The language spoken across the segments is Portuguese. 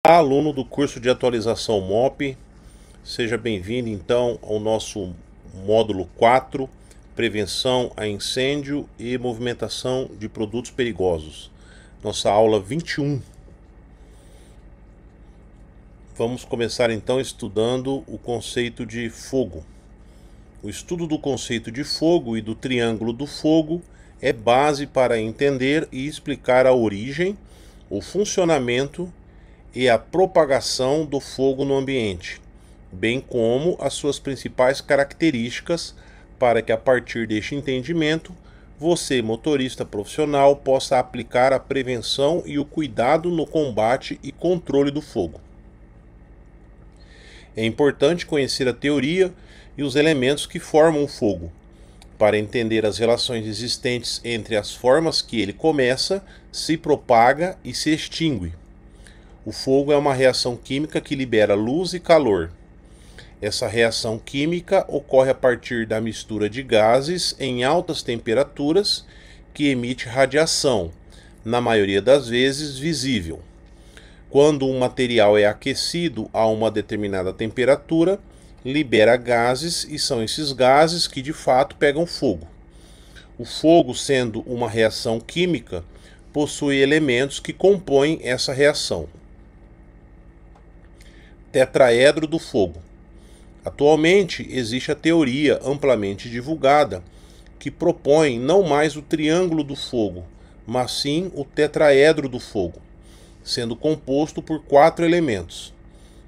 Olá, aluno do curso de atualização MOP, seja bem-vindo então ao nosso módulo 4, Prevenção a Incêndio e Movimentação de Produtos Perigosos. Nossa aula 21. Vamos começar então estudando o conceito de fogo. O estudo do conceito de fogo e do triângulo do fogo é base para entender e explicar a origem, o funcionamento e a propagação do fogo no ambiente, bem como as suas principais características, para que a partir deste entendimento, você, motorista profissional, possa aplicar a prevenção e o cuidado no combate e controle do fogo. É importante conhecer a teoria e os elementos que formam o fogo, para entender as relações existentes entre as formas que ele começa, se propaga e se extingue. O fogo é uma reação química que libera luz e calor. Essa reação química ocorre a partir da mistura de gases em altas temperaturas que emite radiação, na maioria das vezes visível. Quando um material é aquecido a uma determinada temperatura, libera gases e são esses gases que de fato pegam fogo. O fogo, sendo uma reação química, possui elementos que compõem essa reação. Tetraedro do fogo. Atualmente existe a teoria amplamente divulgada que propõe não mais o triângulo do fogo, mas sim o tetraedro do fogo, sendo composto por 4 elementos.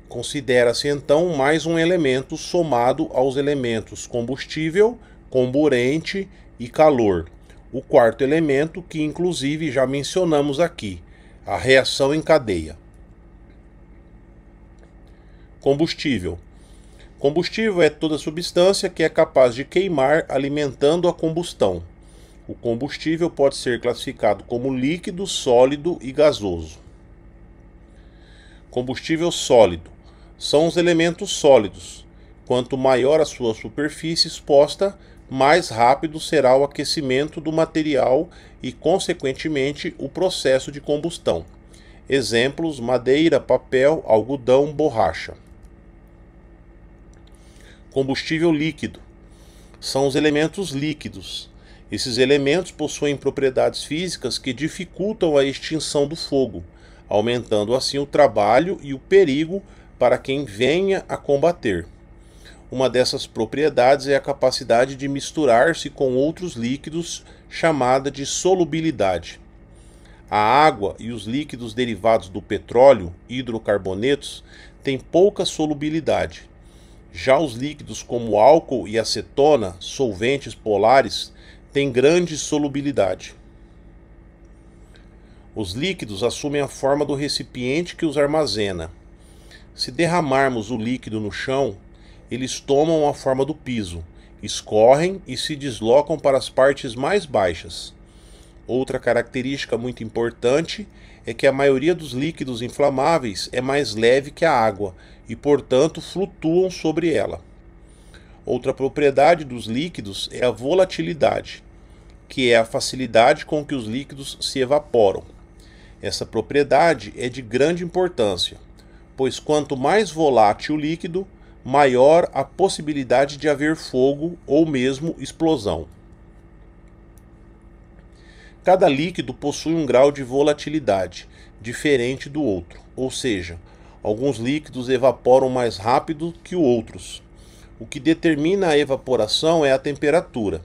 Considera-se então mais um elemento somado aos elementos combustível, comburente e calor. O quarto elemento, que inclusive já mencionamos aqui, a reação em cadeia. Combustível. Combustível é toda substância que é capaz de queimar alimentando a combustão. O combustível pode ser classificado como líquido, sólido e gasoso. Combustível sólido. São os elementos sólidos. Quanto maior a sua superfície exposta, mais rápido será o aquecimento do material e, consequentemente, o processo de combustão. Exemplos: madeira, papel, algodão, borracha. Combustível líquido. São os elementos líquidos. Esses elementos possuem propriedades físicas que dificultam a extinção do fogo, aumentando assim o trabalho e o perigo para quem venha a combater. Uma dessas propriedades é a capacidade de misturar-se com outros líquidos, chamada de solubilidade. A água e os líquidos derivados do petróleo, hidrocarbonetos, têm pouca solubilidade. Já os líquidos como álcool e acetona, solventes polares, têm grande solubilidade. Os líquidos assumem a forma do recipiente que os armazena. Se derramarmos o líquido no chão, eles tomam a forma do piso, escorrem e se deslocam para as partes mais baixas. Outra característica muito importante é que a maioria dos líquidos inflamáveis é mais leve que a água e, portanto, flutuam sobre ela. Outra propriedade dos líquidos é a volatilidade, que é a facilidade com que os líquidos se evaporam. Essa propriedade é de grande importância, pois quanto mais volátil o líquido, maior a possibilidade de haver fogo ou mesmo explosão. Cada líquido possui um grau de volatilidade diferente do outro, ou seja, alguns líquidos evaporam mais rápido que outros. O que determina a evaporação é a temperatura,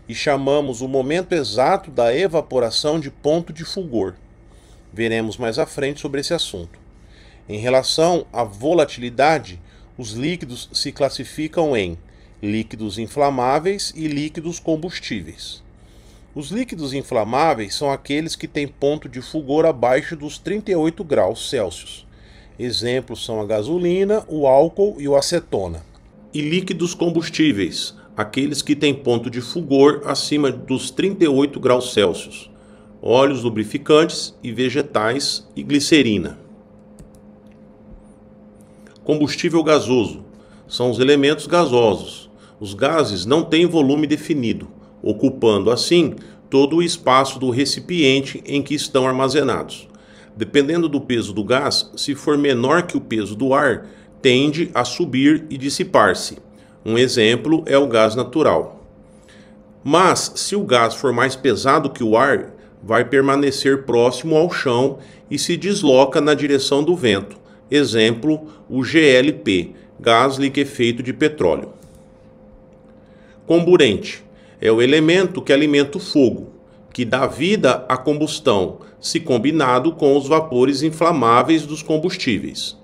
e chamamos o momento exato da evaporação de ponto de fulgor. Veremos mais à frente sobre esse assunto. Em relação à volatilidade, os líquidos se classificam em líquidos inflamáveis e líquidos combustíveis. Os líquidos inflamáveis são aqueles que têm ponto de fulgor abaixo dos 38 graus Celsius. Exemplos são a gasolina, o álcool e o acetona. E líquidos combustíveis, aqueles que têm ponto de fulgor acima dos 38 graus Celsius. Óleos lubrificantes e vegetais e glicerina. Combustível gasoso. São os elementos gasosos. Os gases não têm volume definido, ocupando assim todo o espaço do recipiente em que estão armazenados. Dependendo do peso do gás, se for menor que o peso do ar, tende a subir e dissipar-se. Um exemplo é o gás natural. Mas, se o gás for mais pesado que o ar, vai permanecer próximo ao chão e se desloca na direção do vento. Exemplo, o GLP, gás liquefeito de petróleo. Comburente é o elemento que alimenta o fogo, que dá vida à combustão, se combinado com os vapores inflamáveis dos combustíveis.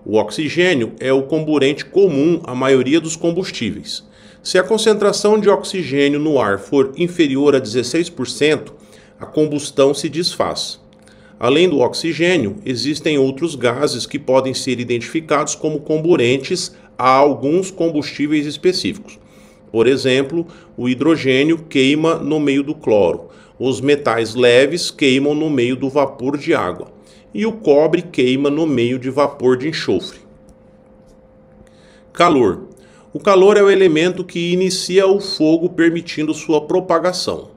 O oxigênio é o comburente comum à maioria dos combustíveis. Se a concentração de oxigênio no ar for inferior a 16%, a combustão se desfaz. Além do oxigênio, existem outros gases que podem ser identificados como comburentes a alguns combustíveis específicos. Por exemplo, o hidrogênio queima no meio do cloro, os metais leves queimam no meio do vapor de água e o cobre queima no meio de vapor de enxofre. Calor. O calor é o elemento que inicia o fogo, permitindo sua propagação,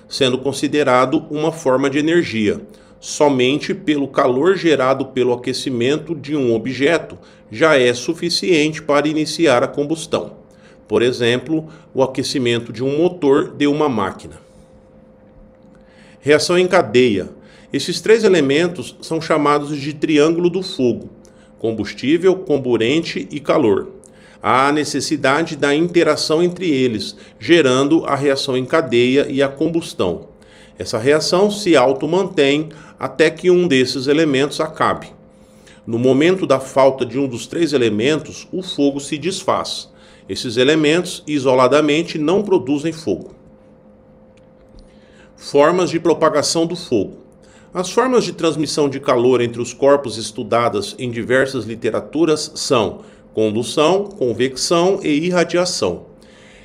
sendo considerado uma forma de energia. Somente pelo calor gerado pelo aquecimento de um objeto já é suficiente para iniciar a combustão. Por exemplo, o aquecimento de um motor de uma máquina. Reação em cadeia. Esses três elementos são chamados de triângulo do fogo: combustível, comburente e calor. Há a necessidade da interação entre eles, gerando a reação em cadeia e a combustão. Essa reação se automantém até que um desses elementos acabe. No momento da falta de um dos três elementos, o fogo se desfaz. Esses elementos, isoladamente, não produzem fogo. Formas de propagação do fogo. As formas de transmissão de calor entre os corpos estudadas em diversas literaturas são condução, convecção e irradiação.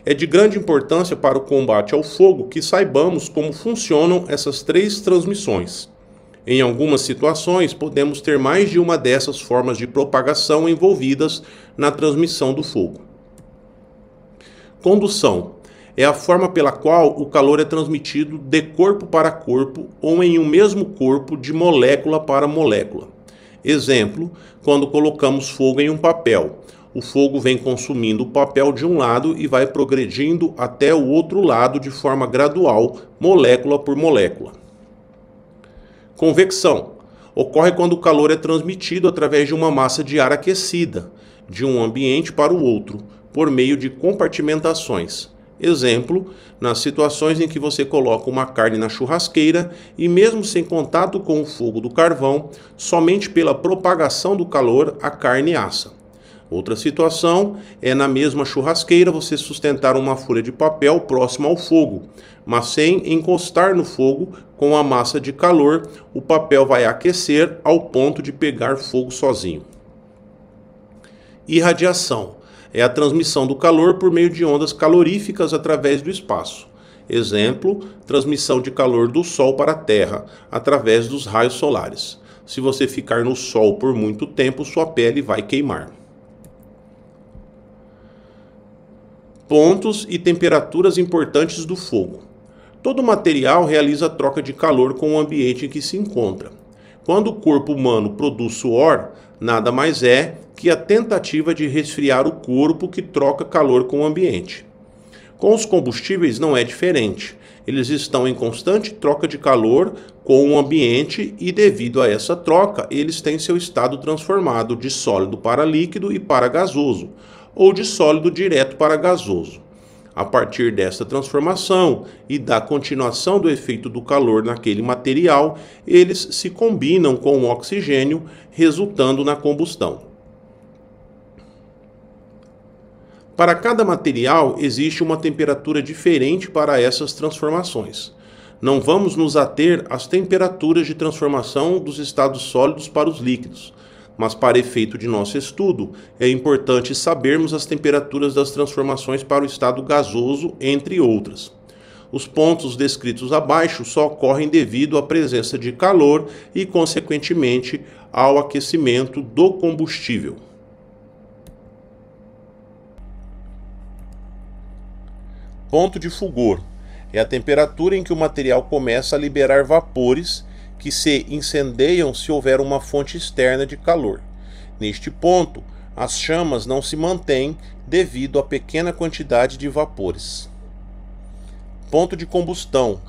É de grande importância para o combate ao fogo que saibamos como funcionam essas três transmissões. Em algumas situações, podemos ter mais de uma dessas formas de propagação envolvidas na transmissão do fogo. Condução é a forma pela qual o calor é transmitido de corpo para corpo ou em um mesmo corpo de molécula para molécula. Exemplo, quando colocamos fogo em um papel. O fogo vem consumindo o papel de um lado e vai progredindo até o outro lado de forma gradual, molécula por molécula. Convecção ocorre quando o calor é transmitido através de uma massa de ar aquecida, de um ambiente para o outro, por meio de compartimentações. Exemplo, nas situações em que você coloca uma carne na churrasqueira e mesmo sem contato com o fogo do carvão, somente pela propagação do calor a carne assa. Outra situação é na mesma churrasqueira você sustentar uma folha de papel próxima ao fogo, mas sem encostar no fogo. Com a massa de calor, o papel vai aquecer ao ponto de pegar fogo sozinho. Irradiação é a transmissão do calor por meio de ondas caloríficas através do espaço. Exemplo, transmissão de calor do Sol para a Terra, através dos raios solares. Se você ficar no Sol por muito tempo, sua pele vai queimar. Pontos e temperaturas importantes do fogo. Todo material realiza troca de calor com o ambiente em que se encontra. Quando o corpo humano produz suor, nada mais é que a tentativa de resfriar o corpo que troca calor com o ambiente. Com os combustíveis não é diferente. Eles estão em constante troca de calor com o ambiente e, devido a essa troca, eles têm seu estado transformado de sólido para líquido e para gasoso, ou de sólido direto para gasoso. A partir dessa transformação e da continuação do efeito do calor naquele material, eles se combinam com o oxigênio, resultando na combustão. Para cada material, existe uma temperatura diferente para essas transformações. Não vamos nos ater às temperaturas de transformação dos estados sólidos para os líquidos, mas para efeito de nosso estudo, é importante sabermos as temperaturas das transformações para o estado gasoso, entre outras. Os pontos descritos abaixo só ocorrem devido à presença de calor e, consequentemente, ao aquecimento do combustível. Ponto de fulgor é a temperatura em que o material começa a liberar vapores que se incendeiam se houver uma fonte externa de calor. Neste ponto, as chamas não se mantêm devido à pequena quantidade de vapores. Ponto de combustão.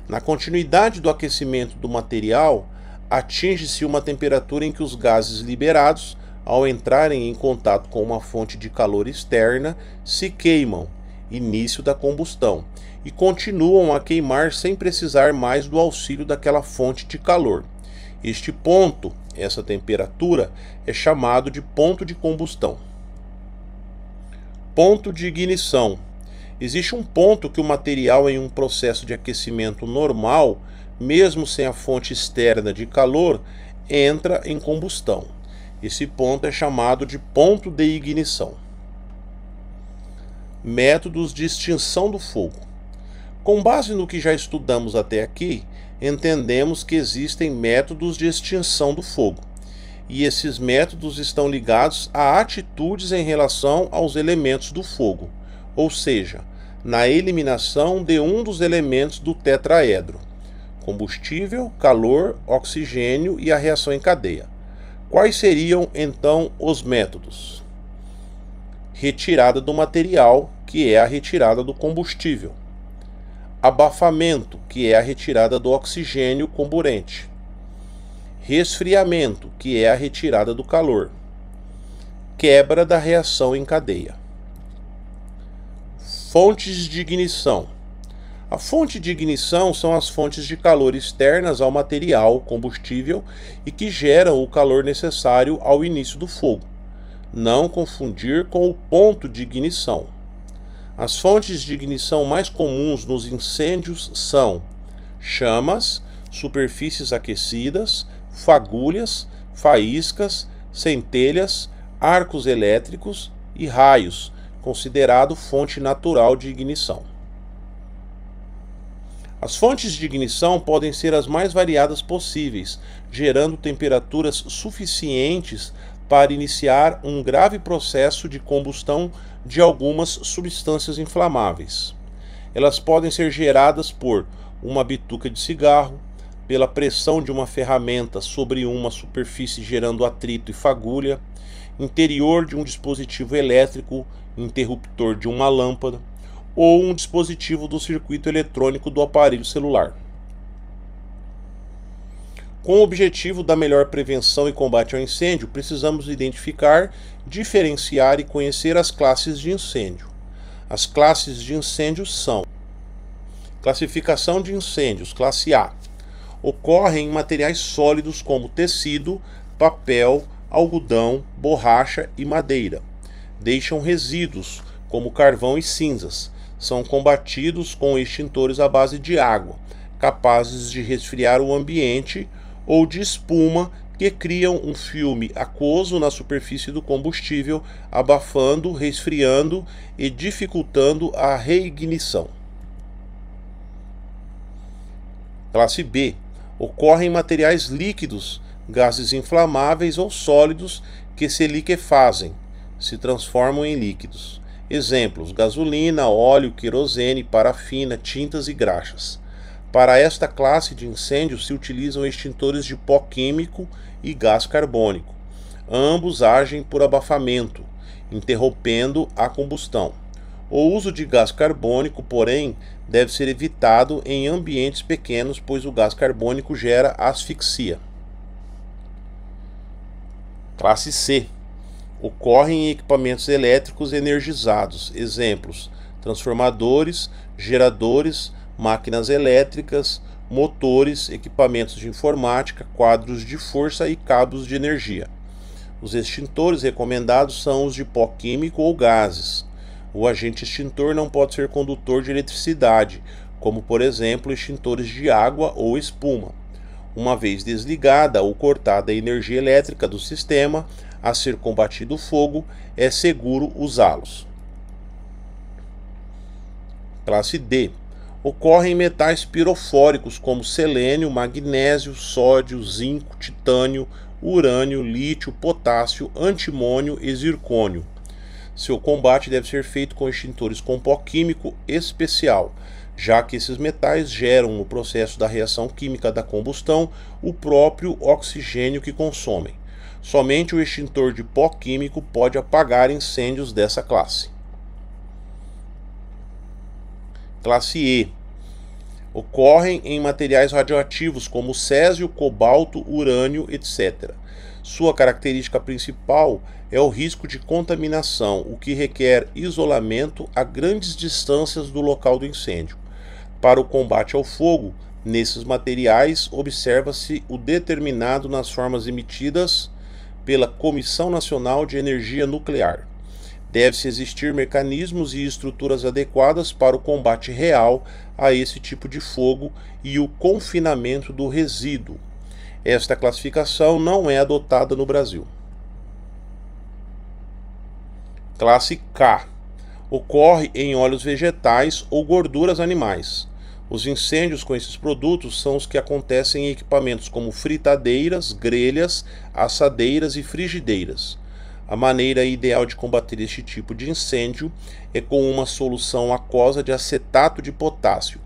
Na continuidade do aquecimento do material, atinge-se uma temperatura em que os gases liberados, ao entrarem em contato com uma fonte de calor externa, se queimam, início da combustão, e continuam a queimar sem precisar mais do auxílio daquela fonte de calor. Este ponto, essa temperatura, é chamado de ponto de combustão. Ponto de ignição. Existe um ponto que o material em um processo de aquecimento normal, mesmo sem a fonte externa de calor, entra em combustão. Esse ponto é chamado de ponto de ignição. Métodos de extinção do fogo. Com base no que já estudamos até aqui, entendemos que existem métodos de extinção do fogo. E esses métodos estão ligados a atitudes em relação aos elementos do fogo, ou seja, na eliminação de um dos elementos do tetraedro: combustível, calor, oxigênio e a reação em cadeia. Quais seriam então os métodos? Retirada do material, que é a retirada do combustível. Abafamento, que é a retirada do oxigênio comburente. Resfriamento, que é a retirada do calor. Quebra da reação em cadeia. Fontes de ignição. A fonte de ignição são as fontes de calor externas ao material combustível e que geram o calor necessário ao início do fogo. Não confundir com o ponto de ignição. As fontes de ignição mais comuns nos incêndios são chamas, superfícies aquecidas, fagulhas, faíscas, centelhas, arcos elétricos e raios, considerado fonte natural de ignição. As fontes de ignição podem ser as mais variadas possíveis, gerando temperaturas suficientes para iniciar um grave processo de combustão de algumas substâncias inflamáveis. Elas podem ser geradas por uma bituca de cigarro, pela pressão de uma ferramenta sobre uma superfície gerando atrito e fagulha, interior de um dispositivo elétrico, interruptor de uma lâmpada, ou um dispositivo do circuito eletrônico do aparelho celular. Com o objetivo da melhor prevenção e combate ao incêndio, precisamos identificar, diferenciar e conhecer as classes de incêndio. As classes de incêndio são: classificação de incêndios, classe A. Ocorrem em materiais sólidos como tecido, papel, algodão, borracha e madeira. Deixam resíduos, como carvão e cinzas. São combatidos com extintores à base de água, capazes de resfriar o ambiente, ou de espuma, que criam um filme aquoso na superfície do combustível, abafando, resfriando e dificultando a reignição. Classe B. Ocorrem em materiais líquidos, gases inflamáveis ou sólidos que se liquefazem, se transformam em líquidos. Exemplos: gasolina, óleo, querosene, parafina, tintas e graxas. Para esta classe de incêndio se utilizam extintores de pó químico e gás carbônico. Ambos agem por abafamento, interrompendo a combustão. O uso de gás carbônico, porém, deve ser evitado em ambientes pequenos, pois o gás carbônico gera asfixia. Classe C. Ocorrem em equipamentos elétricos energizados. Exemplos: transformadores, geradores, máquinas elétricas, motores, equipamentos de informática, quadros de força e cabos de energia. Os extintores recomendados são os de pó químico ou gases. O agente extintor não pode ser condutor de eletricidade, como por exemplo extintores de água ou espuma. Uma vez desligada ou cortada a energia elétrica do sistema a ser combatido o fogo, é seguro usá-los. Classe D. Ocorrem em metais pirofóricos como selênio, magnésio, sódio, zinco, titânio, urânio, lítio, potássio, antimônio e zircônio. Seu combate deve ser feito com extintores com pó químico especial, já que esses metais geram no processo da reação química da combustão o próprio oxigênio que consomem. Somente o extintor de pó químico pode apagar incêndios dessa classe. Classe E. Ocorrem em materiais radioativos como césio, cobalto, urânio, etc. Sua característica principal é o risco de contaminação, o que requer isolamento a grandes distâncias do local do incêndio. Para o combate ao fogo, nesses materiais observa-se o determinado nas formas emitidas pela Comissão Nacional de Energia Nuclear. Deve-se existir mecanismos e estruturas adequadas para o combate real a esse tipo de fogo e o confinamento do resíduo. Esta classificação não é adotada no Brasil. Classe K. Ocorre em óleos vegetais ou gorduras animais. Os incêndios com esses produtos são os que acontecem em equipamentos como fritadeiras, grelhas, assadeiras e frigideiras. A maneira ideal de combater este tipo de incêndio é com uma solução aquosa de acetato de potássio,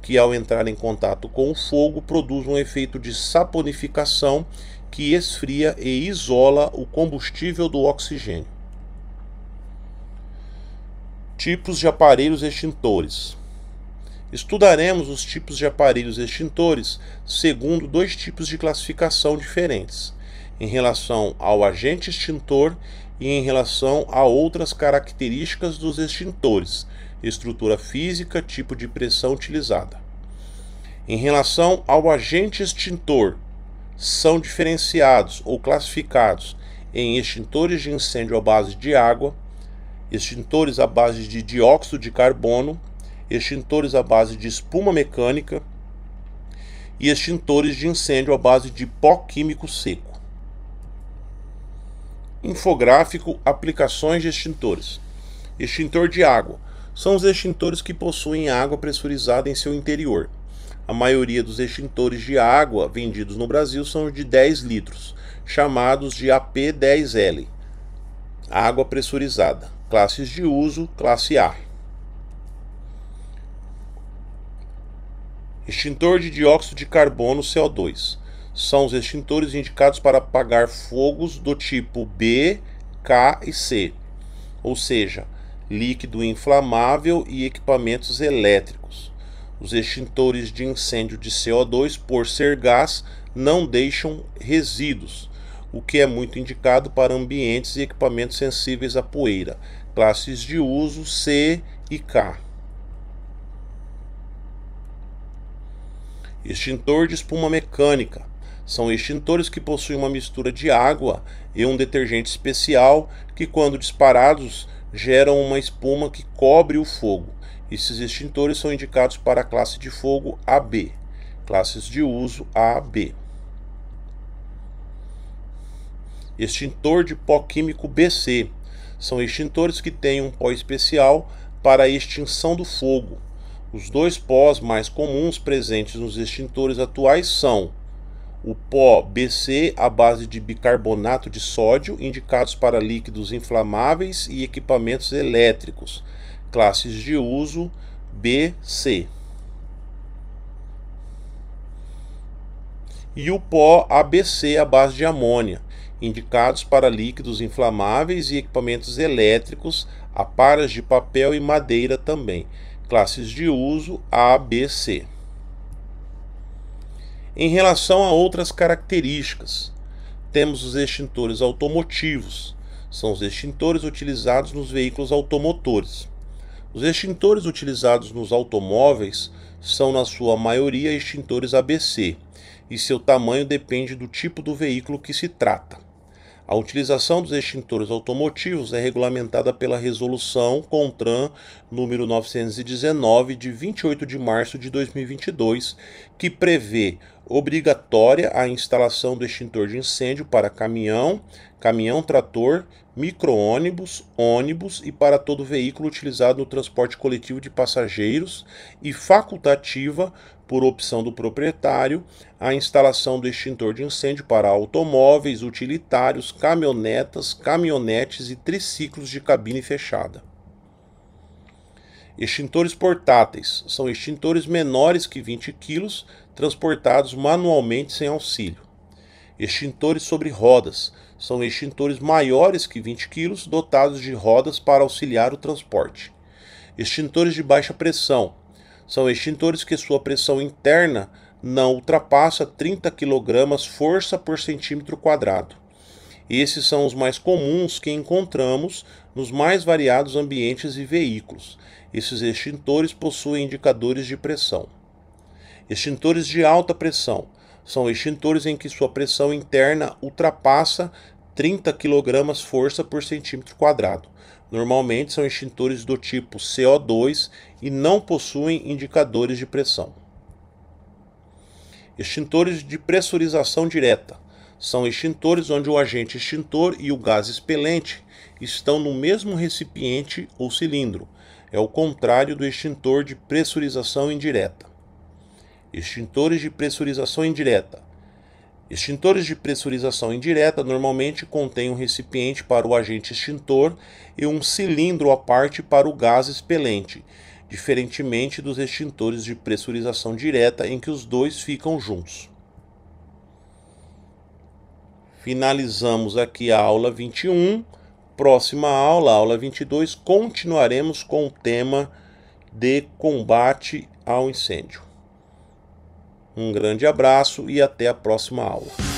que ao entrar em contato com o fogo produz um efeito de saponificação que esfria e isola o combustível do oxigênio. Tipos de aparelhos extintores. Estudaremos os tipos de aparelhos extintores segundo dois tipos de classificação diferentes, em relação ao agente extintor e em relação a outras características dos extintores, estrutura física, tipo de pressão utilizada. Em relação ao agente extintor, são diferenciados ou classificados em extintores de incêndio à base de água, extintores à base de dióxido de carbono, extintores à base de espuma mecânica e extintores de incêndio à base de pó químico seco. Infográfico: aplicações de extintores. Extintor de água. São os extintores que possuem água pressurizada em seu interior. A maioria dos extintores de água vendidos no Brasil são de 10 litros, chamados de AP10L. Água pressurizada. Classes de uso: classe A. Extintor de dióxido de carbono CO2. São os extintores indicados para apagar fogos do tipo B, K e C, ou seja, líquido inflamável e equipamentos elétricos. Os extintores de incêndio de CO2, por ser gás, não deixam resíduos, o que é muito indicado para ambientes e equipamentos sensíveis à poeira. Classes de uso C e K. Extintor de espuma mecânica. São extintores que possuem uma mistura de água e um detergente especial que, quando disparados, geram uma espuma que cobre o fogo. Esses extintores são indicados para a classe de fogo AB. Classes de uso AB. Extintor de pó químico BC. São extintores que têm um pó especial para a extinção do fogo. Os dois pós mais comuns presentes nos extintores atuais são o pó BC à base de bicarbonato de sódio, indicados para líquidos inflamáveis e equipamentos elétricos. Classes de uso BC. E o pó ABC à base de amônia, indicados para líquidos inflamáveis e equipamentos elétricos, aparas de papel e madeira também. Classes de uso ABC. Em relação a outras características, temos os extintores automotivos. São os extintores utilizados nos veículos automotores. Os extintores utilizados nos automóveis são, na sua maioria, extintores ABC, e seu tamanho depende do tipo do veículo que se trata. A utilização dos extintores automotivos é regulamentada pela Resolução CONTRAN número 919, de 28 de março de 2022, que prevê obrigatória a instalação do extintor de incêndio para caminhão, caminhão-trator, micro-ônibus, ônibus e para todo veículo utilizado no transporte coletivo de passageiros, e facultativa, por opção do proprietário, a instalação do extintor de incêndio para automóveis, utilitários, caminhonetas, caminhonetes e triciclos de cabine fechada. Extintores portáteis são extintores menores que 20 kg, transportados manualmente sem auxílio. Extintores sobre rodas são extintores maiores que 20 kg, dotados de rodas para auxiliar o transporte. Extintores de baixa pressão são extintores que sua pressão interna não ultrapassa 30 kg força por centímetro quadrado. Esses são os mais comuns que encontramos nos mais variados ambientes e veículos. Esses extintores possuem indicadores de pressão. Extintores de alta pressão são extintores em que sua pressão interna ultrapassa 30 kg força por centímetro quadrado. Normalmente são extintores do tipo CO2 e não possuem indicadores de pressão. Extintores de pressurização direta são extintores onde o agente extintor e o gás expelente estão no mesmo recipiente ou cilindro. É o contrário do extintor de pressurização indireta. Extintores de pressurização indireta. Extintores de pressurização indireta normalmente contêm um recipiente para o agente extintor e um cilindro à parte para o gás expelente, diferentemente dos extintores de pressurização direta em que os dois ficam juntos. Finalizamos aqui a aula 21. Próxima aula, aula 22, continuaremos com o tema de combate ao incêndio. Um grande abraço e até a próxima aula.